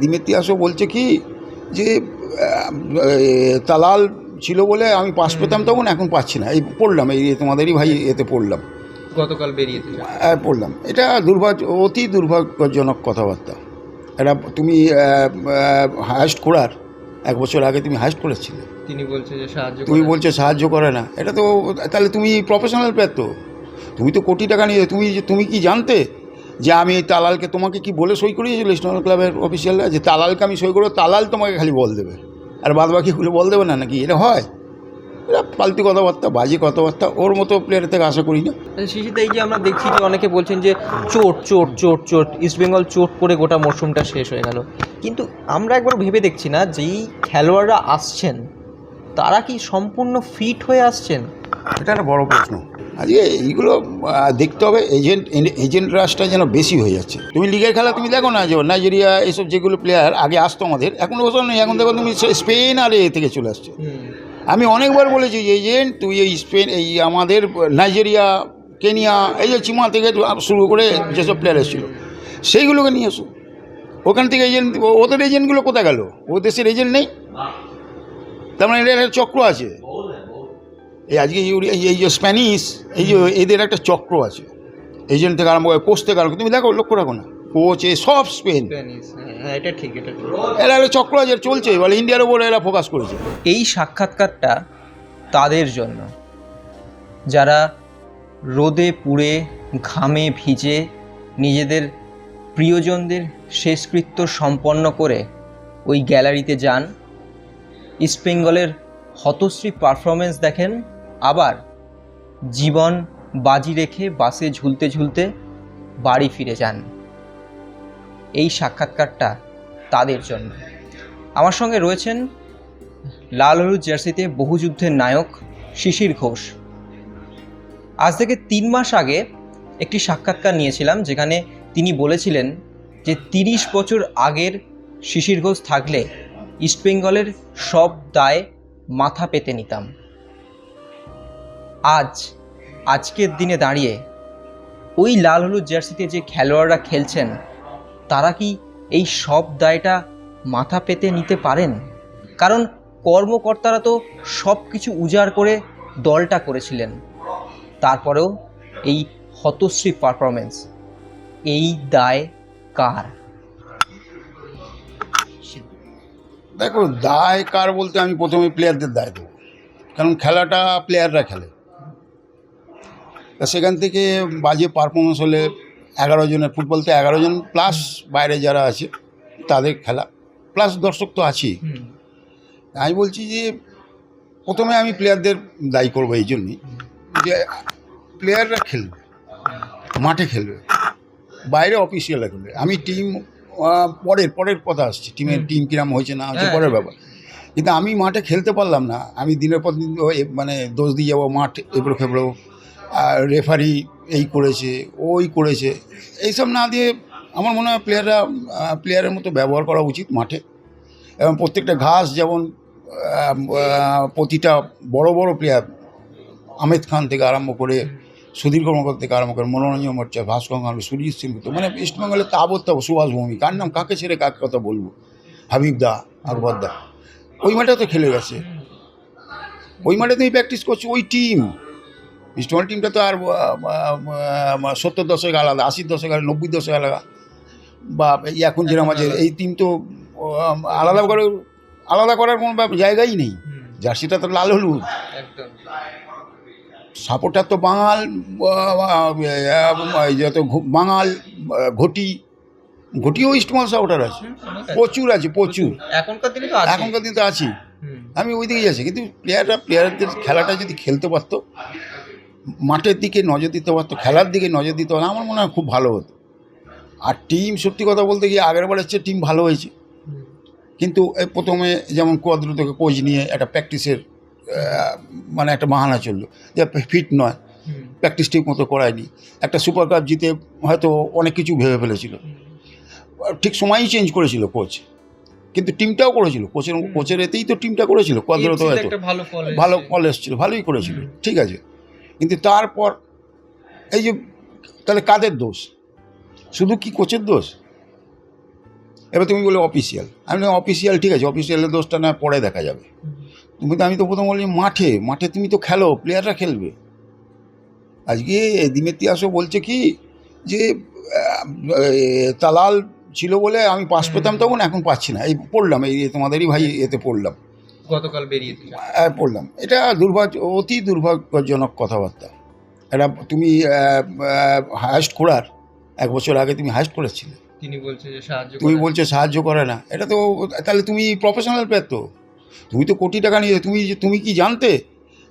দিমেত্রিয়াসও বলছে কি যে তালাল ছিল বলে আমি পাস পেতাম তখন, এখন পাচ্ছি না। এই পড়লাম, এই তোমাদেরই ভাই এতে পড়লাম, গতকাল বেরিয়েছে। পড়লাম। এটা অতি দুর্ভাগ্যজনক কথাবার্তা। এটা তুমি হায়েস্ট করার 1 বছর আগে তুমি হায়েস্ট করেছিলে, তিনি বলছে যে তুমি বলছো সাহায্য করে না। এটা তো তাহলে তুমি প্রফেশনাল প্লেয়ার, তো তুমি তো কোটি টাকা নিয়ে তুমি কি জানতে যে আমি এই তালালকে তোমাকে কি বলে সই করিয়েছিল ইস্টবেঙ্গল ক্লাবের অফিসিয়ালরা যে তালালকে আমি সই করবো, তালাল তোমাকে খালি বল দেবে আর বাদ বাকিগুলো বল দেবে না নাকি? এটা হয়? এটা ফালতু কথাবার্তা, বাজে কথাবার্তা। ওর মতো প্লেয়ার থেকে আশা করি না। শিশিরদা, এই যে আমরা দেখছি যে অনেকে বলছেন যে চোট ইস্টবেঙ্গল চোট করে গোটা মরশুমটা শেষ হয়ে গেল, কিন্তু আমরা একবার ভেবে দেখছি না যেই খেলোয়াড়রা আসছেন তারা কি সম্পূর্ণ ফিট হয়ে আসছেন? এটা একটা বড় প্রশ্ন। আজকে এইগুলো দেখতে হবে। এজেন্ট রাশটা যেন বেশি হয়ে যাচ্ছে। তুমি লিগের খেলা তুমি দেখো না, যে নাইজেরিয়া এইসব যেগুলো প্লেয়ার আগে আসতো আমাদের, এখন ওসব নেই। এখন দেখো তুমি স্পেন আর এ থেকে চলে আসছে। আমি অনেকবার বলেছি যে এজেন্ট তুই এই স্পেন, এই আমাদের নাইজেরিয়া, কেনিয়া, এই যে চিমা থেকে শুরু করে যেসব প্লেয়ার এসেছিলো সেইগুলোকে নিয়ে এসো। ওখান থেকে এজেন্ট, ওদের এজেন্টগুলো কোথায় গেল? ও দেশের এজেন্ট নেই, তার মানে এদের একটা চক্র আছে। এই আজকে এই যে স্প্যানিশ, এই যে এদের একটা চক্র আছে, এজেন্ট থেকে আরম্ভ করে কোচ থেকে আরম্ভ, তুমি দেখো, লক্ষ্য রাখো না, কোচ এ সব স্পেন। এটা ঠিক, এরা একটা চক্র আছে, চলছে বলে ইন্ডিয়ার ওপরে এরা ফোকাস করেছে। এই সাক্ষাৎকারটা তাদের জন্য যারা রোদে পুড়ে ঘামে ভিজে নিজেদের প্রিয়জনদের শেষকৃত্য সম্পন্ন করে ওই গ্যালারিতে যান, ইস্টবেঙ্গলের হতশ্রী পারফরমেন্স দেখেন, আবার জীবন বাজি রেখে বাসে ঝুলতে ঝুলতে বাড়ি ফিরে যান। এই সাক্ষাৎকারটা তাদের জন্য। আমার সঙ্গে রয়েছেন লাল হলুদ জার্সিতে বহুযুদ্ধের নায়ক শিশির ঘোষ। আজ থেকে 3 মাস আগে একটি সাক্ষাৎকার নিয়েছিলাম যেখানে তিনি বলেছিলেন যে 30 বছর আগের শিশির ঘোষ থাকলে ইস্টবেঙ্গলের সব দায় মাথা পেতে নিতাম। আজকের দিনে দাঁড়িয়ে ওই লাল হলুদ জার্সিতে যে খেলোয়াড়রা খেলছেন তারা কি এই সব দায়টা মাথা পেতে নিতে পারেন? কারণ কর্মকর্তারা তো সব কিছু উজাড় করে দলটা করেছিলেন, তারপরেও এই হতশ্রী পারফরমেন্স, এই দায় কার? দেখো, দায় কার বলতে আমি প্রথমে প্লেয়ারদের দায় দেবো, কারণ খেলাটা প্লেয়াররা খেলে। তা সেখান থেকে বাজে পারফরমেন্স হলে 11 জনের, ফুটবল তো 11 জন প্লাস বাইরে যারা আছে তাদের খেলা, প্লাস দর্শক তো আছেই। আমি বলছি যে প্রথমে আমি প্লেয়ারদের দায়ী করবো এই জন্যই যে প্লেয়াররা খেলবে, মাঠে খেলবে, বাইরে অফিসিয়ালরা খেলবে। আমি টিম পরের কথা আসছে, টিম কিরম হয়েছে না হয়েছে পরের ব্যাপার, কিন্তু আমি মাঠে খেলতে পারলাম না, আমি দিনের পর দিন মানে দোষ দিয়ে যাবো, মাঠ এবড়ো খেবড়ো, রেফারি এই করেছে ওই করেছে, এইসব না দিয়ে আমার মনে হয় প্লেয়ারের মতো ব্যবহার করা উচিত মাঠে। এবং প্রত্যেকটা ঘাস, যেমন প্রতিটা বড় বড় প্লেয়ার, আহমেদ খান থেকে আরম্ভ করে, সুধীর কর্মকর থেকে আরম্ভ করে, মনোরঞ্জন মোর্চা, ভাস্কর, সুরিশ সিং, মানে ইস্টবেঙ্গলের তাবৎ সুভাষ ভৌমিক, কার নাম কাকে ছেড়ে কাকে কথা বলবো, হাবিব দা, আকবর দা, ওই মাঠে তো খেলে গেছে, ওই মাঠে তুমি প্র্যাকটিস করছো। ওই টিম, ইস্টবেঙ্গল টিমটা তো আর 70 দশক আলাদা, 80 দশক আলাদা, 90 দশক আলাদা, বা এখন যেরকম আছে এই টিম তো আলাদা করার কোনো জায়গাই নেই। জার্সিটা তো লাল হলুদ, সাপোর্টার তো বাঙাল, যত বাঙাল, ঘটিও ইস্টবেঙ্গল সাপোর্টার আছে, প্রচুর আছে, প্রচুর। এখনকার দিনে তো আছি, আমি ওই দিকেই আছি। কিন্তু প্লেয়ারদের খেলাটা যদি খেলতে পারতো, মাঠের দিকে নজর দিতে পারতো, খেলার দিকে নজর দিতে পারতো, আমার মনে হয় খুব ভালো হতো। আর টিম, সত্যি কথা বলতে গিয়ে আগের বার হচ্ছে টিম ভালো হয়েছে, কিন্তু প্রথমে যেমন কোয়াদ্রো থেকে কোচ নিয়ে একটা প্র্যাকটিসের মানে একটা বাহানা চললো যে ফিট নয়, প্র্যাকটিস ঠিক মতো করায়নি। একটা সুপার কাপ জিতে হয়তো অনেক কিছু ভেবে ফেলেছিল, ঠিক সময়ই চেঞ্জ করেছিল কোচ, কিন্তু টিমটাও করেছিল, কোচের এতেই তো টিমটা করেছিল। কোয়াদ্রো তো হয়তো ভালো ফল এসেছিলো, ভালোই করেছিল, ঠিক আছে, কিন্তু তারপর এই যে, তাহলে কাদের দোষ? শুধু কি কোচের দোষ? এবার তুমি বলে অফিসিয়াল, আমি বললাম অফিসিয়াল ঠিক আছে, অফিসিয়ালের দোষটা না পরে দেখা যাবে। আমি তো প্রথম বলি মাঠে মাঠে তুমি তো খেলো, প্লেয়াররা খেলবে। আজকে দিমেতিয়াসও বলছে কি যে তালাল ছিল বলে আমি পাস পেতাম তখন, এখন পাচ্ছি না। এই পড়লাম, এই তোমাদেরই ভাই এতে পড়লাম, গতকাল বেরিয়েছিল। পড়লাম। এটা অতি দুর্ভাগ্যজনক কথাবার্তা। এটা তুমি হায়েস্ট করার 1 বছর আগে তুমি হায়েস্ট করেছিলে, তিনি বলছে যে সাহায্য তুমি বলছো সাহায্য করে না। এটা তো তাহলে তুমি প্রফেশনাল প্লেয়ার, তো তুমি তো কোটি টাকা নিয়ে তুমি কি জানতে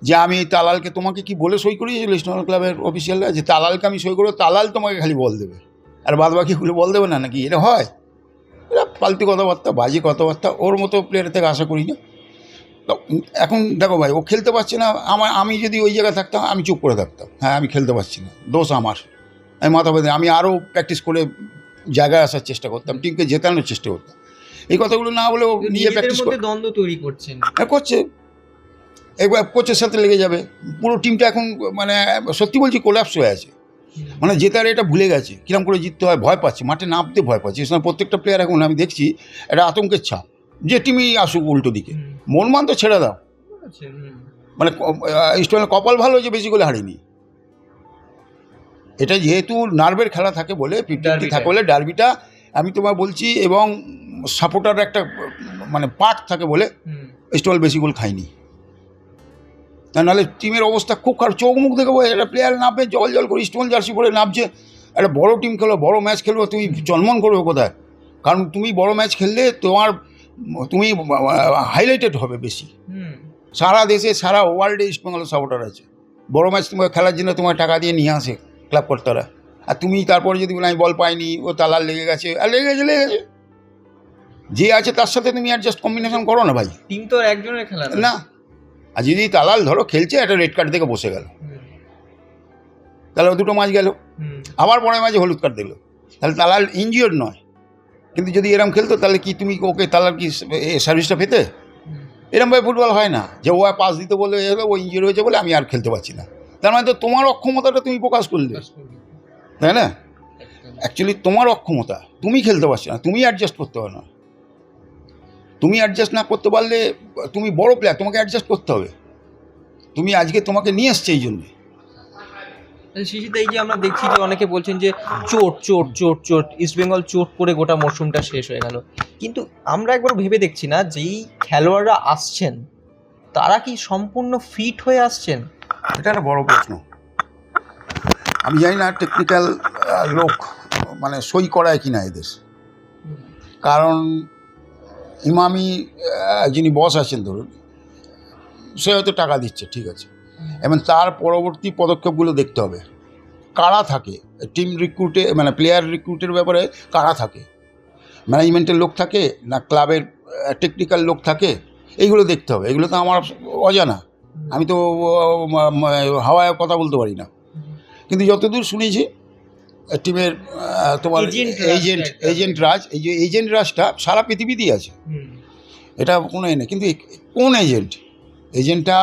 যে আমি তালালকে তোমাকে কি বলে সই করিয়েছিল ইস্টবেঙ্গল ক্লাবের অফিসিয়ালরা যে তালালকে আমি সই করবো, তালাল তোমাকে খালি বল দেবে আর বাদ বাকিগুলো বল দেবে না নাকি? এটা হয়? এটা ফালতু কথাবার্তা, বাজে কথাবার্তা। ওর মতো প্লেয়ার থেকে আশা করি না। তো এখন দেখো ভাই, ও খেলতে পারছে না, আমি যদি ওই জায়গায় থাকতাম আমি চুপ করে থাকতাম, হ্যাঁ আমি খেলতে পারছি না, দোষ আমার, আমি মাথা বেঁধে আমি আরও প্র্যাকটিস করে জায়গায় আসার চেষ্টা করতাম, টিমকে জেতানোর চেষ্টা করতাম। এই কথাগুলো না বলে ও নিজে প্র্যাকটিস করে দ্বন্দ্ব তৈরি করছেন, করছে। একবার কোচের সাথে লেগে যাবে, পুরো টিমটা এখন মানে সত্যি বলছি কোলাপস হয়ে আছে। মানে জেতার এটা ভুলে গেছে, কিরম করে জিততে হয় ভয় পাচ্ছে, মাঠে নামতে ভয় পাচ্ছে। প্রত্যেকটা প্লেয়ার এখন আমি দেখছি এটা আতঙ্কের ছাপ, যে টিমই আসুক উল্টো দিকে। মনমান তো ছেড়ে দাও, মানে ইস্টবেঙ্গল কপাল ভালো যে বেশি করে হারিনি। এটা যেহেতু নার্ভের খেলা থাকে বলে, পিটি থাকে বলে, ডার্বিটা আমি তোমায় বলছি, এবং সাপোর্টার একটা মানে পার্ট থাকে বলে ইস্টবেঙ্গল বেশি গোল খায়নি। নাহলে টিমের অবস্থা খুব খারাপ। চোখ মুখ দেখে একটা প্লেয়ার নামবে জল জল করে, ইস্টবেঙ্গল জার্সি পরে নামছে, একটা বড় টিম খেলো, বড় ম্যাচ খেলবো, তুমি জন্মন করবে কোথায়? কারণ তুমি বড় ম্যাচ খেললে তুমি হাইলাইটেড হবে বেশি। সারা দেশে সারা ওয়ার্ল্ডে ইস্টবেঙ্গলের সাপোর্টার আছে। বড় ম্যাচ তোমার খেলার জন্য তোমার টাকা দিয়ে নিয়ে আসে ক্লাব কর্তারা, আর তুমি তারপরে যদি বলে আমি বল পাইনি, ও তালার লেগে গেছে, আর লেগে গেছে যে আছে তার সাথে তুমি অ্যাডজাস্ট কম্বিনেশন করো না ভাই। টিম তো একজনের খেলা না। আর যদি তালাল ধরো খেলছে, একটা রেড কার্ড দেখে বসে গেল, তাহলে ও 2টো ম্যাচ গেল, আবার পরের ম্যাচে হলুদ কার্ড দিল, তাহলে তালাল ইনজিওর্ড নয়। কিন্তু যদি এরম খেলতো তাহলে কি তুমি ওকে তালার কি সার্ভিসটা পেতে? এরমভাবে ফুটবল হয় না যে ও পাস দিতে বলে ও ইনজিওর্ড হয়েছে বলে আমি আর খেলতে পারছি না। তার মানে তো তোমার অক্ষমতাটা তুমি প্রকাশ করলে, তাই না? অ্যাকচুয়ালি তোমার অক্ষমতা, তুমি খেলতে পারছো না, তুমি অ্যাডজাস্ট করতে পারো না। তুমি অ্যাডজাস্ট না করতে পারলে, তুমি বড় প্লেয়ার, তোমাকে অ্যাডজাস্ট করতে হবে। তুমি আজকে তোমাকে নিয়ে এসছে এই জন্যে। শিশিরদা, এই যে আমরা দেখছি যে অনেকে বলছেন যে চোট চোট চোট চোট, ইস্টবেঙ্গল চোট করে গোটা মরশুমটা শেষ হয়ে গেল, কিন্তু আমরা একবার ভেবে দেখছি না যেই খেলোয়াড়রা আসছেন তারা কি সম্পূর্ণ ফিট হয়ে আসছেন? এটা একটা বড় প্রশ্ন। আমি জানি না টেকনিক্যাল লোক মানে সই করায় কিনা এদের, কারণ ইমামি যিনি বস আছেন ধরুন, সে হয়তো টাকা দিচ্ছে, ঠিক আছে, এবং তার পরবর্তী পদক্ষেপগুলো দেখতে হবে। কারা থাকে টিম রিক্রুটে, মানে প্লেয়ার রিক্রুটের ব্যাপারে কারা থাকে, ম্যানেজমেন্টের লোক থাকে না ক্লাবের টেকনিক্যাল লোক থাকে, এইগুলো দেখতে হবে। এগুলো তো আমার অজানা, আমি তো হাওয়ায় কথা বলতে পারি না। কিন্তু যতদূর শুনেছি টিমের তোমার এজেন্ট রাজ, এই যে এজেন্ট রাজটা সারা পৃথিবীতেই আছে, এটা কোনো নেই। কিন্তু কোন এজেন্টটা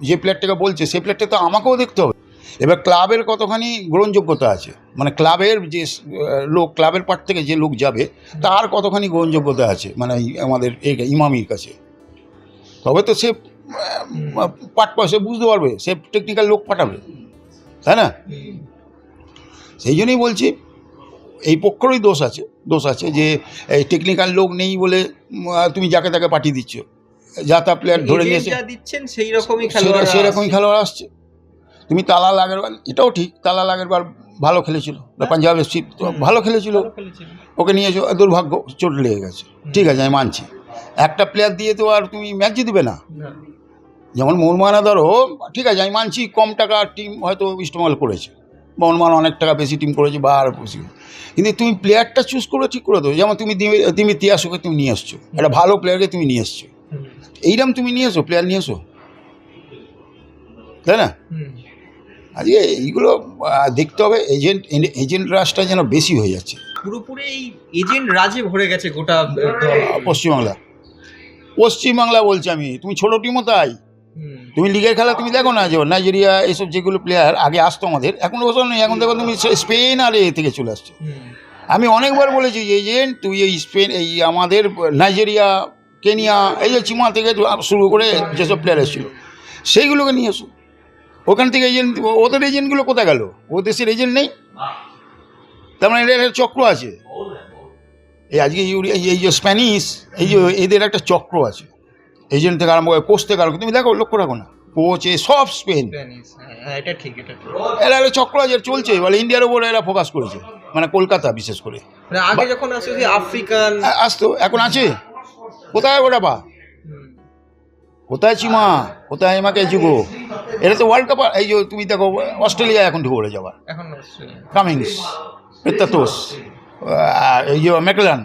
যে প্লেয়ারটাকে বলছে সেই প্লেয়ারটা তো আমাকেও দেখতে হবে। এবার ক্লাবের কতখানি গ্রহণযোগ্যতা আছে, মানে ক্লাবের যে লোক, ক্লাবের পার্ট থেকে যে লোক যাবে তার কতখানি গ্রহণযোগ্যতা আছে, মানে আমাদের ইমামির কাছে, তবে তো সে পাঠ সে বুঝতে পারবে, সে টেকনিক্যাল লোক পাঠাবে, তাই না? সেই জন্যই বলছি এই পক্ষেরই দোষ আছে যে এই টেকনিক্যাল লোক নেই বলে তুমি যাকে তাকে পাঠিয়ে দিচ্ছ, যা তা প্লেয়ার ধরে নিয়েছে, সেরকমই খেলোয়াড় আসছে। তুমি তালাল আগেরবার, এটাও ঠিক, তালাল আগেরবার ভালো খেলেছিল, পাঞ্জাবের সিট ভালো খেলেছিল, ওকে নিয়েছো, দুর্ভাগ্য চোট লেগে গেছে, ঠিক আছে আমি মানছি। একটা প্লেয়ার দিয়ে তো আর তুমি ম্যাচ জিতবে না। যেমন মোহনবাগান ধরো, ঠিক আছে আমি মানছি কম টাকার টিম হয়তো ইস্টবেঙ্গল করেছে, মোহনবাগান অনেক টাকা বেশি টিম করেছে বা আরও বেশি, কিন্তু তুমি প্লেয়ারটা চুজ করে ঠিক করে দেবো। যেমন তুমি দিমিত্রিয়াসকে তুমি নিয়ে এসছো, একটা ভালো প্লেয়ারকে তুমি নিয়ে এসছো, এইরকম তুমি নিয়ে এসো, প্লেয়ার নিয়ে এসো, তাই না? আজকে এইগুলো দেখতে হবে। এজেন্ট রাজটা যেন বেশি হয়ে যাচ্ছে, পুরোপুরি এই এজেন্ট রাজে ভরে গেছে গোটা পশ্চিমবাংলা বলছি আমি। তুমি ছোটো টিমও তাই, তুমি লিগের খেলা তুমি দেখো না, যে নাইজেরিয়া এইসব যেগুলো প্লেয়ার আগে আসতো আমাদের, এখন ওসব নেই। এখন দেখো তুমি স্পেন আর এ থেকে চলে আসছে, আমি অনেকবার বলেছি যে এজেন্ট তুই এই স্পেন এই আমাদের নাইজেরিয়া কেনিয়া এই যে চিমা থেকে শুরু করে যেসব প্লেয়ার এসেছিল সেইগুলোকে নিয়ে এসো। ওখান থেকে এজেন্ট, ওদের এজেন্টগুলো কোথায় গেল? ও দেশের এজেন্ট নেই, তার মানে এদের একটা চক্র আছে। এই আজকে এই যে স্প্যানিশ, এই যে এদের একটা চক্র আছে, এজেন্ট থেকে আরম্ভ করে কোচ থেকে আরম্ভ করে, তুমি দেখো লক্ষ্য রাখো না, কোচ এ সব স্পেন, এটা ঠিক, এটা ঠিক। এরা একটা চক্র আছে চলছে, বলে ইন্ডিয়ার ওপর এরা ফোকাস করেছে, মানে কলকাতা বিশেষ করে। মানে আগে যখন আসে যে আফ্রিকান আসতো, এখন আছে কোথায় ওটা পা, কোথায় চিমা, কোথায় এমাকে যুগো, এটা তো ওয়ার্ল্ড কাপ। এই যে তুমি দেখো অস্ট্রেলিয়া এখন ঢুকে পড়ে যাবার, এখন কামিংস, পেত্তাতোস, এই যে ম্যাকলান,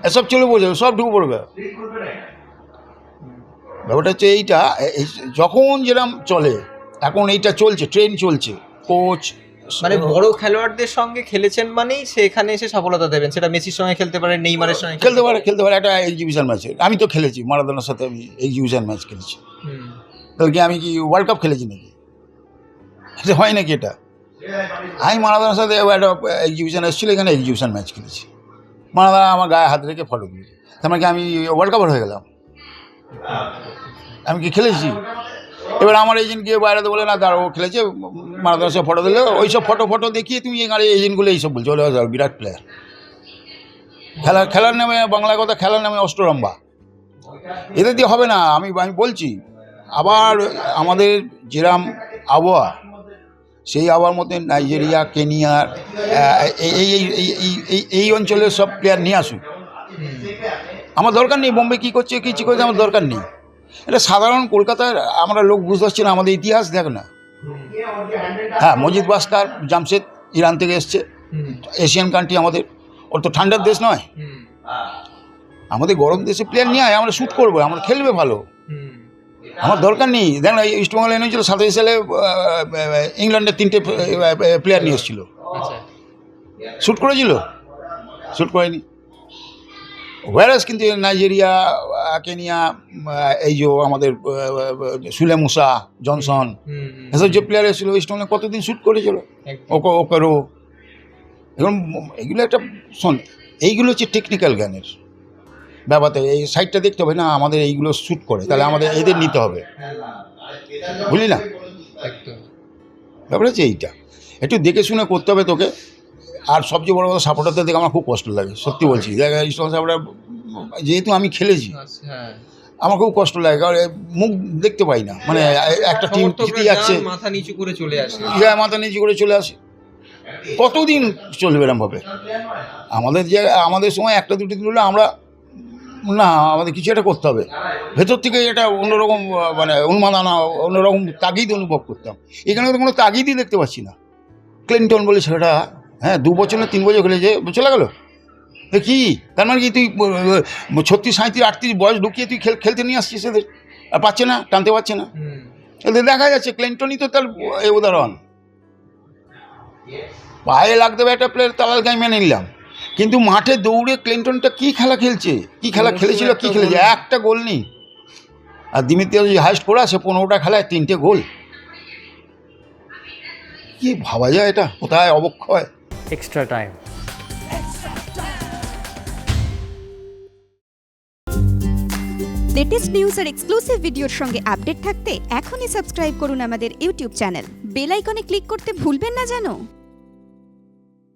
এসব চলে পড়বে, সব ঢুকে পড়বে। ব্যাপারটা হচ্ছে এইটা, যখন যেরকম চলে এখন এইটা চলছে, ট্রেন চলছে, কোচ মানে বড় খেলোয়াড়দের সঙ্গে খেলেছেন মানেই সেখানে এসে সফলতা দেবেন। সেটা মেসির সঙ্গে খেলতে পারে, নেইমারের সঙ্গে খেলতে পারে একটা এক্সিবিশন ম্যাচে। আমি তো খেলেছি মারাদোনার সাথে, আমি এক্সিবিশন ম্যাচ খেলেছি। তাহলে কি আমি কি ওয়ার্ল্ড কাপ খেলেছি নাকি? এটা হয় নাকি? এটা আমি মারাদোনার সাথে একটা এক্সিবিশন এসেছিলো, এখানে এক্সিবিশন ম্যাচ খেলেছি। মারাদোনা আমার গায়ে হাত রেখে ফটো দিয়েছি, তার মানে কি আমি ওয়ার্ল্ড কাপার হয়ে গেলাম? আমি কি খেলেছি? এবার আমার এজেন্ট গিয়ে বাইরে বলে না দাঁড়া, ও খেলেছে, মারাদোনার সাথে ফটো দিলে ওই সব ফটো দেখিয়ে তুমি এখানে এজেন্টগুলো এইসব বলছো, ওরা বিরাট প্লেয়ার। খেলার নামে, বাংলা কথা, খেলার নামে অষ্টরম্বা, এদের দিয়ে হবে না। আমি বলছি, আবার আমাদের যেরাম আবহাওয়া, সেই আবহাওয়ার মধ্যে নাইজেরিয়া, কেনিয়ার এই অঞ্চলের সব প্লেয়ার নিয়ে আসুক। আমার দরকার নেই বোম্বে কী করছে কিছু করছে, আমার দরকার নেই। এটা সাধারণ কলকাতার আমরা লোক বুঝতে পারছি না, আমাদের ইতিহাস দেখ না। হ্যাঁ, মজিদ বাস্কার, জামশেদ ইরান থেকে এসছে, এশিয়ান কান্ট্রি আমাদের, ওর তো ঠান্ডার দেশ নয়। আমাদের গরম দেশে প্লেয়ার নিয়ে আয়, আমরা শ্যুট করবো, আমরা খেলবে ভালো, আমার দরকার নেই। দেখ না, ইস্টবেঙ্গল এনেছিল 27 সালে, ইংল্যান্ডের 3টে প্লেয়ার নিয়ে এসেছিলো, শ্যুট করেছিল, শ্যুট করেনি। ওয়ারাস কিন্তু নাইজেরিয়া, কেনিয়া, এই যে আমাদের সুলে মুসা, জনসন, এসব যে প্লেয়ার এসেছিলো ইস্টবেঙ্গলে, কতদিন শ্যুট করেছিল, ওকেরও। এখন এগুলো একটা শোন, এইগুলো হচ্ছে টেকনিক্যাল জ্ঞানের ব্যাপারটা। এই সাইডটা দেখতে হবে না, আমাদের এইগুলো শ্যুট করে, তাহলে আমাদের এদের নিতে হবে, বুঝলি না? ব্যাপার হচ্ছে এইটা, একটু দেখে শুনে করতে হবে তোকে। আর সবচেয়ে বড় কথা, সাপোর্টারদের দেখে আমার খুব কষ্ট লাগে, সত্যি বলছি। দেখ ইস্টবেঙ্গল সাপোর্টার, যেহেতু আমি খেলেছি, আমার খুব কষ্ট লাগে, কারণ মুখ দেখতে পাই না, মানে একটা টিম জিতে যাচ্ছে, মাথা নিচু করে চলে আসে, মাথা নিচু করে চলে আসে। কতদিন চলবে এরমভাবে? আমাদের সময় একটা দুটি দিন হলে আমরা না, আমাদের কিছু একটা করতে হবে, ভেতর থেকে এটা অন্যরকম, মানে উন্মাদনা, অন্যরকম তাগিদ অনুভব করতাম। এখানে তো কোনো তাগিদই দেখতে পাচ্ছি না। ক্লিন্টন বলে ছেলেটা, হ্যাঁ 2 বছর না 3 বছর খেলেছে, চলে গেল। কি তার মানে কি, তুই 36, 37, 38 বয়স ঢুকিয়ে তুই খেলতে নিয়ে আসছিস এদের, আর পাচ্ছে না, টানতে পারছে না। এদের দেখা যাচ্ছে ক্লিন্টনই তো তার উদাহরণ। পায়ে লাগতে হবে একটা প্লেয়ার, তাহলে আমি মেনে নিলাম, কিন্তু মাঠে দৌড়ে ক্লিন্টনটা কি খেলা খেলছে, কি খেলা খেলেছিল, কি খেলেছে, একটা গোল নেই। আর দিমিত্রিয়াস যে হাইস্ট করা, সে 15টা খেলায় 3টে গোল। কি ভাবা যায় এটা? কোথায় অবক্ষয়। Extra time. লেটেস্ট নিউজ আর এক্সক্লুসিভ ভিডিওর সঙ্গে আপডেট থাকতে এখনই সাবস্ক্রাইব করুন আমাদের ইউটিউব চ্যানেল। বেল আইকনে ক্লিক করতে ভুলবেন না যেন।